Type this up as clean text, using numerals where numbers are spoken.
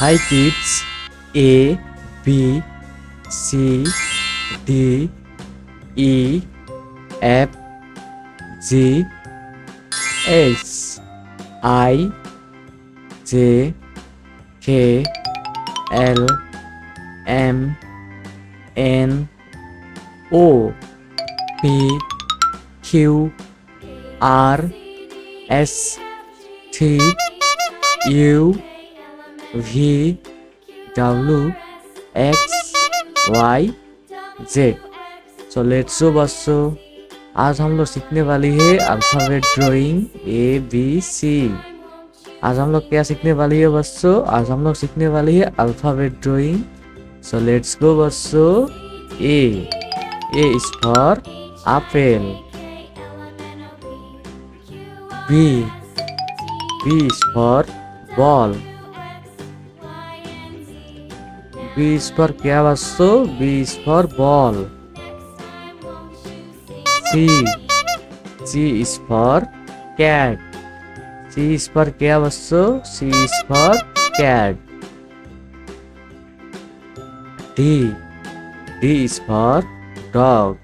Hi kids. A B C D E F G H I J K L M N O P Q R S T U V W X Y Z। So let's go बच्चों, आज हम लोग सीखने वाली है alphabet drawing A B C. आज हम लोग क्या सीखने वाली है बच्चों? आज हम लोग सीखने वाली है alphabet drawing. So let's go बच्चों। A is for apple. B is for ball. B is for क्या बच्चों? B is for ball. C is for cat. C is for क्या बच्चों? C is for cat. D is for dog.